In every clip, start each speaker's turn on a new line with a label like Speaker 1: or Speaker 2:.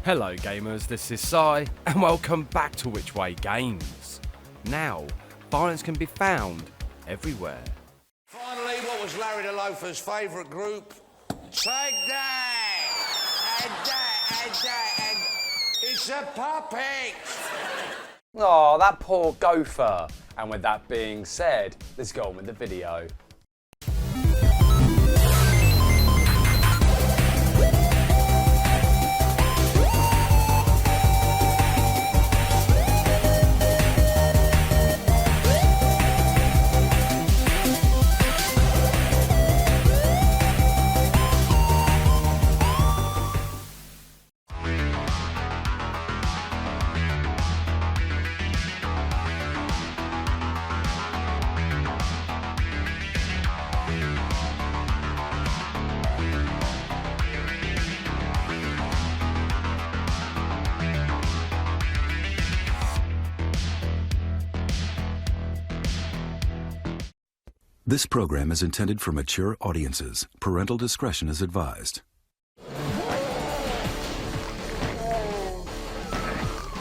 Speaker 1: Hello gamers, this is Si, and welcome back to Which Way Games. Now, violence can be found everywhere.
Speaker 2: Finally, what was Larry the Loafer's favourite group? Take that! And it's a puppet!
Speaker 3: Oh, that poor gopher. And with that being said, let's go on with the video.
Speaker 4: This program is intended for mature audiences. Parental discretion is advised.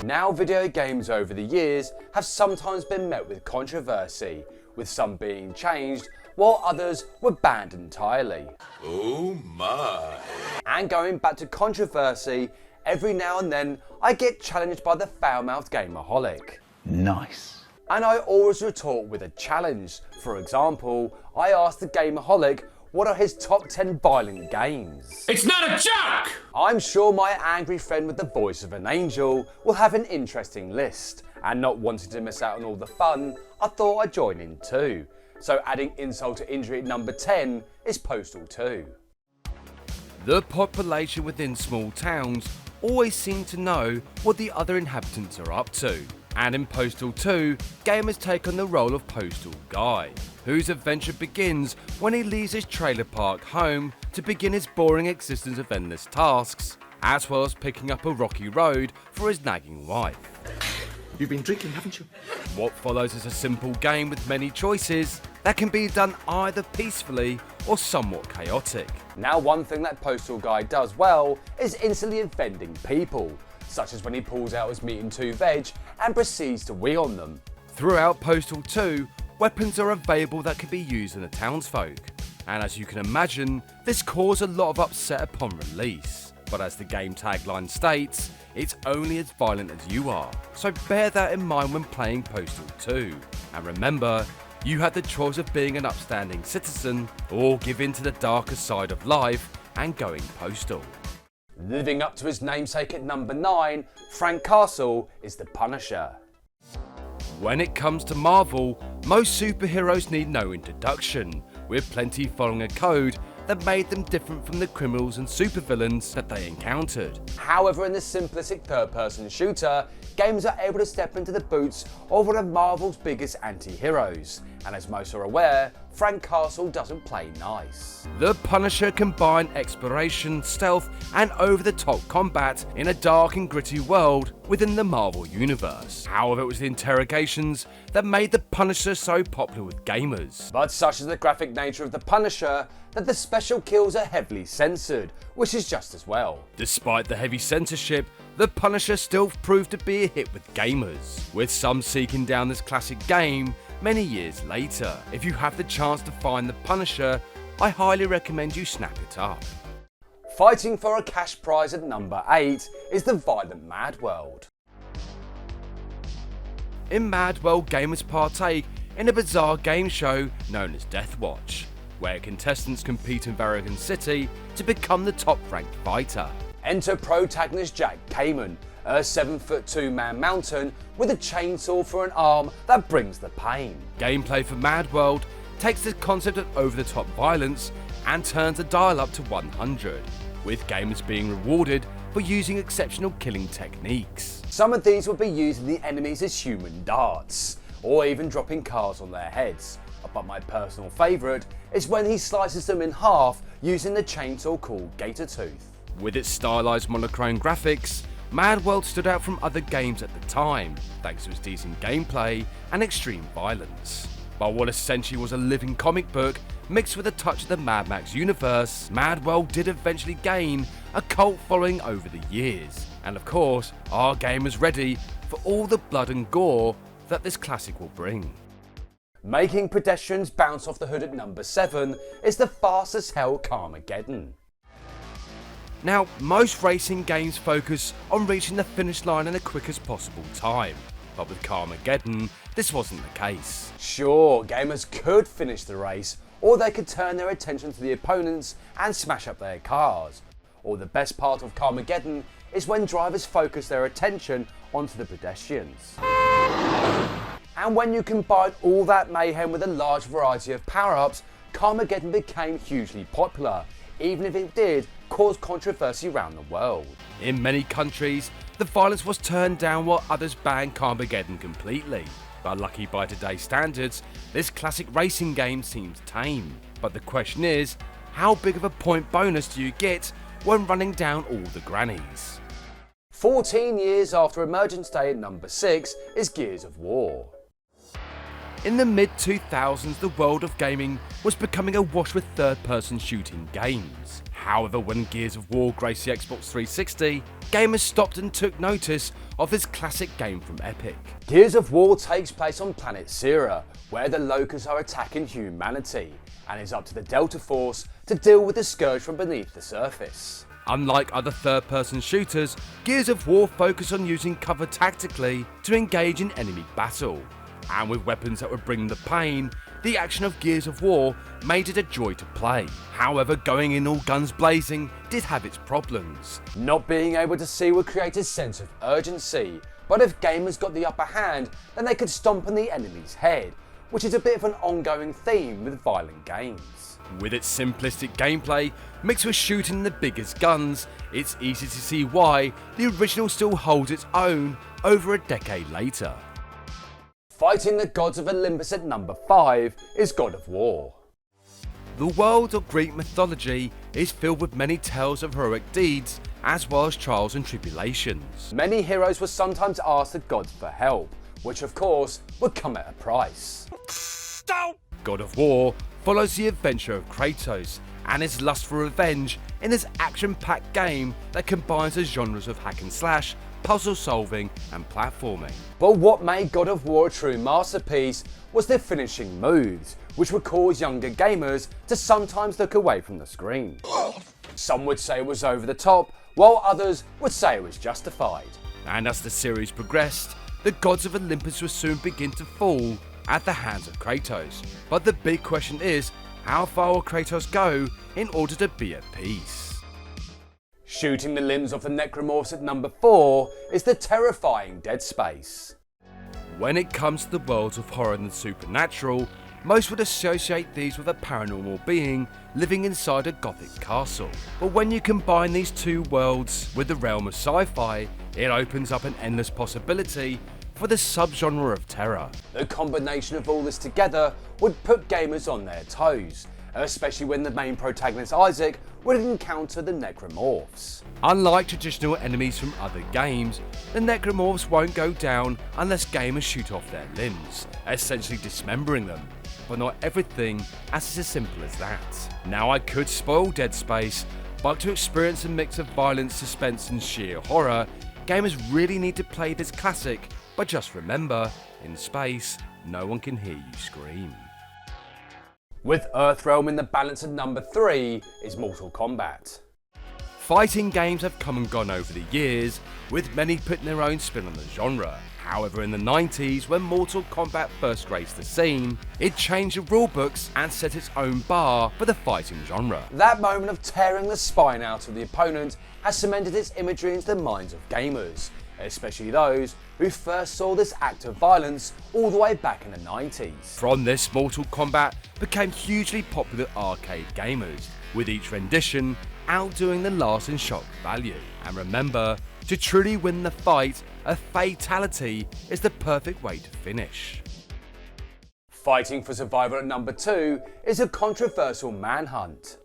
Speaker 3: Now, video games over the years have sometimes been met with controversy, with some being changed while others were banned entirely.
Speaker 2: Oh my!
Speaker 3: And going back to controversy, every now and then I get challenged by the foul-mouthed gameaholic.
Speaker 5: Nice.
Speaker 3: And I always retort with a challenge. For example, I asked the gameaholic what are his top 10 violent games.
Speaker 6: It's not a joke!
Speaker 3: I'm sure my angry friend with the voice of an angel will have an interesting list, and not wanting to miss out on all the fun, I thought I'd join in too. So adding insult to injury at number 10 is Postal 2.
Speaker 1: The population within small towns always seem to know what the other inhabitants are up to. And in Postal 2, gamers take on the role of Postal Guy, whose adventure begins when he leaves his trailer park home to begin his boring existence of endless tasks, as well as picking up a rocky road for his nagging wife.
Speaker 5: You've been drinking, haven't you?
Speaker 1: What follows is a simple game with many choices that can be done either peacefully or somewhat chaotic.
Speaker 3: Now, one thing that Postal Guy does well is instantly offending people, such as when he pulls out his meat and 2 veg and proceeds to wee on them.
Speaker 1: Throughout Postal 2, weapons are available that can be used on the townsfolk, and as you can imagine, this caused a lot of upset upon release. But as the game tagline states, it's only as violent as you are, so bear that in mind when playing Postal 2. And remember, you have the choice of being an upstanding citizen or give in to the darker side of life and going postal.
Speaker 3: Living up to his namesake at number 9, Frank Castle is the Punisher.
Speaker 1: When it comes to Marvel, most superheroes need no introduction, with plenty following a code that made them different from the criminals and supervillains that they encountered.
Speaker 3: However, in the simplistic third-person shooter, gamers are able to step into the boots of one of Marvel's biggest anti-heroes, and as most are aware, Frank Castle doesn't play nice.
Speaker 1: The Punisher combined exploration, stealth, and over-the-top combat in a dark and gritty world within the Marvel universe. However, it was the interrogations that made the Punisher so popular with gamers.
Speaker 3: But such is the graphic nature of the Punisher that the special kills are heavily censored, which is just as well.
Speaker 1: Despite the heavy censorship, the Punisher still proved to be a hit with gamers, with some seeking down this classic game many years later. If you have the chance to find the Punisher, I highly recommend you snap it up.
Speaker 3: Fighting for a cash prize at number 8 is the violent Mad World.
Speaker 1: In Mad World, gamers partake in a bizarre game show known as Death Watch, where contestants compete in Varagon City to become the top-ranked fighter.
Speaker 3: Enter protagonist Jack Kamen, a 7'2" man mountain with a chainsaw for an arm that brings the pain.
Speaker 1: Gameplay for Mad World takes the concept of over-the-top violence and turns the dial up to 100, with gamers being rewarded for using exceptional killing techniques.
Speaker 3: Some of these will be using the enemies as human darts, or even dropping cars on their heads. But my personal favourite is when he slices them in half using the chainsaw called Gator Tooth.
Speaker 1: With its stylised monochrome graphics, Mad World stood out from other games at the time, thanks to its decent gameplay and extreme violence. But what essentially was a living comic book mixed with a touch of the Mad Max universe, Mad World did eventually gain a cult following over the years. And of course, are gamers ready for all the blood and gore that this classic will bring?
Speaker 3: Making pedestrians bounce off the hood at number 7 is the fast as hell Carmageddon.
Speaker 1: Now, most racing games focus on reaching the finish line in the quickest possible time, but with Carmageddon, this wasn't the case.
Speaker 3: Sure, gamers could finish the race, or they could turn their attention to the opponents and smash up their cars. Or the best part of Carmageddon is when drivers focus their attention onto the pedestrians. And when you combine all that mayhem with a large variety of power-ups, Carmageddon became hugely popular, even if it did cause controversy around the world.
Speaker 1: In many countries, the violence was turned down while others banned Carmageddon completely. But lucky by today's standards, this classic racing game seems tame. But the question is, how big of a point bonus do you get when running down all the grannies?
Speaker 3: 14 years after Emergence Day at number 6 is Gears of War.
Speaker 1: In the mid-2000s, the world of gaming was becoming awash with third-person shooting games. However, when Gears of War graced the Xbox 360, gamers stopped and took notice of this classic game from Epic.
Speaker 3: Gears of War takes place on planet Sierra, where the Locusts are attacking humanity, and it's up to the Delta Force to deal with the scourge from beneath the surface.
Speaker 1: Unlike other third-person shooters, Gears of War focus on using cover tactically to engage in enemy battle. And with weapons that would bring the pain, the action of Gears of War made it a joy to play. However, going in all guns blazing did have its problems.
Speaker 3: Not being able to see would create a sense of urgency, but if gamers got the upper hand, then they could stomp on the enemy's head, which is a bit of an ongoing theme with violent games.
Speaker 1: With its simplistic gameplay, mixed with shooting the biggest guns, it's easy to see why the original still holds its own over a decade later.
Speaker 3: Fighting the gods of Olympus at number 5 is God of War.
Speaker 1: The world of Greek mythology is filled with many tales of heroic deeds as well as trials and tribulations.
Speaker 3: Many heroes were sometimes asked the gods for help, which of course would come at a price.
Speaker 1: God of War follows the adventure of Kratos and his lust for revenge in this action-packed game that combines the genres of hack and slash, puzzle solving and platforming.
Speaker 3: But what made God of War a true masterpiece was their finishing moves, which would cause younger gamers to sometimes look away from the screen. Some would say it was over the top, while others would say it was justified.
Speaker 1: And as the series progressed, the gods of Olympus would soon begin to fall at the hands of Kratos. But the big question is, how far will Kratos go in order to be at peace?
Speaker 3: Shooting the limbs off the necromorphs at number 4 is the terrifying Dead Space.
Speaker 1: When it comes to the worlds of horror and the supernatural, most would associate these with a paranormal being living inside a gothic castle. But when you combine these two worlds with the realm of sci-fi, it opens up an endless possibility for the subgenre of terror.
Speaker 3: The combination of all this together would put gamers on their toes, especially when the main protagonist Isaac would encounter the necromorphs.
Speaker 1: Unlike traditional enemies from other games, the necromorphs won't go down unless gamers shoot off their limbs, essentially dismembering them. But not everything is as simple as that. Now, I could spoil Dead Space, but to experience a mix of violence, suspense and sheer horror, gamers really need to play this classic. But just remember, in space, no one can hear you scream.
Speaker 3: With Earthrealm in the balance at number 3 is Mortal Kombat.
Speaker 1: Fighting games have come and gone over the years, with many putting their own spin on the genre. However, in the 90s, when Mortal Kombat first graced the scene, it changed the rulebooks and set its own bar for the fighting genre.
Speaker 3: That moment of tearing the spine out of the opponent has cemented its imagery into the minds of gamers, especially those who first saw this act of violence all the way back in the 90s.
Speaker 1: From this, Mortal Kombat became hugely popular arcade gamers, with each rendition outdoing the last in shock value. And remember, to truly win the fight, a fatality is the perfect way to finish.
Speaker 3: Fighting for survival at number 2 is a controversial Manhunt.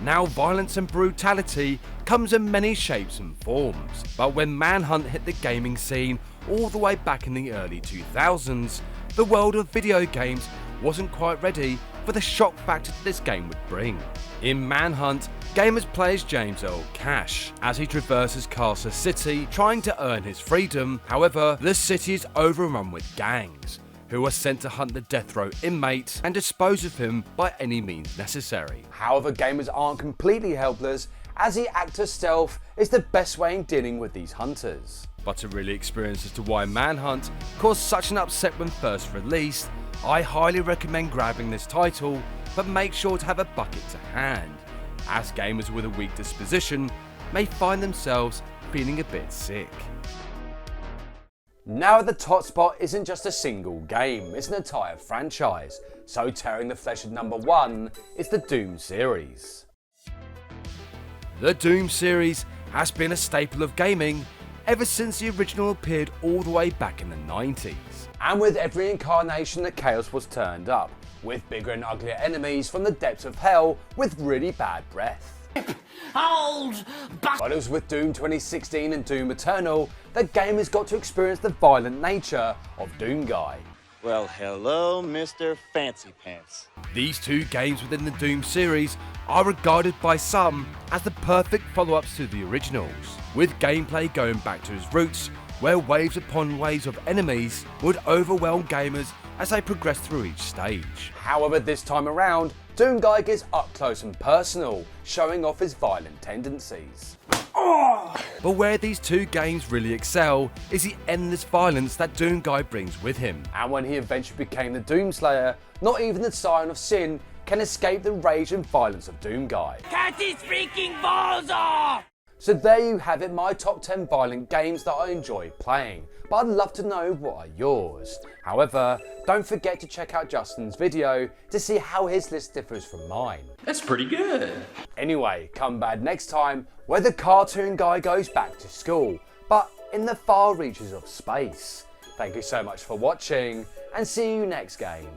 Speaker 1: Now, violence and brutality comes in many shapes and forms, but when Manhunt hit the gaming scene all the way back in the early 2000s, the world of video games wasn't quite ready for the shock factor this game would bring. In Manhunt, gamers play as James Earl Cash as he traverses Castle City trying to earn his freedom. However, the city is overrun with gangs who are sent to hunt the death row inmate and dispose of him by any means necessary.
Speaker 3: However, gamers aren't completely helpless, as the act of stealth is the best way in dealing with these hunters.
Speaker 1: But to really experience as to why Manhunt caused such an upset when first released, I highly recommend grabbing this title, but make sure to have a bucket to hand, as gamers with a weak disposition may find themselves feeling a bit sick.
Speaker 3: Now the top spot isn't just a single game, it's an entire franchise, so tearing the flesh at number 1 is the Doom series.
Speaker 1: The Doom series has been a staple of gaming ever since the original appeared all the way back in the 90s.
Speaker 3: And with every incarnation the chaos was turned up, with bigger and uglier enemies from the depths of hell with really bad breath. But it was with Doom 2016 and Doom Eternal that gamers got to experience the violent nature of Doom Guy.
Speaker 6: Well, hello, Mr. Fancy Pants.
Speaker 1: These two games within the Doom series are regarded by some as the perfect follow-ups to the originals, with gameplay going back to its roots, where waves upon waves of enemies would overwhelm gamers as they progressed through each stage.
Speaker 3: However, this time around, Doom Guy gets up close and personal, showing off his violent tendencies.
Speaker 1: But where these two games really excel is the endless violence that Doom Guy brings with him.
Speaker 3: And when he eventually became the Doomslayer, not even the Scion of Sin can escape the rage and violence of Doom Guy.
Speaker 7: Cut his freaking balls off!
Speaker 3: So there you have it, my top 10 violent games that I enjoy playing, but I'd love to know what are yours. However, don't forget to check out Justin's video to see how his list differs from mine.
Speaker 5: That's pretty good.
Speaker 3: Anyway, come back next time where the cartoon guy goes back to school, but in the far reaches of space. Thank you so much for watching, and see you next game.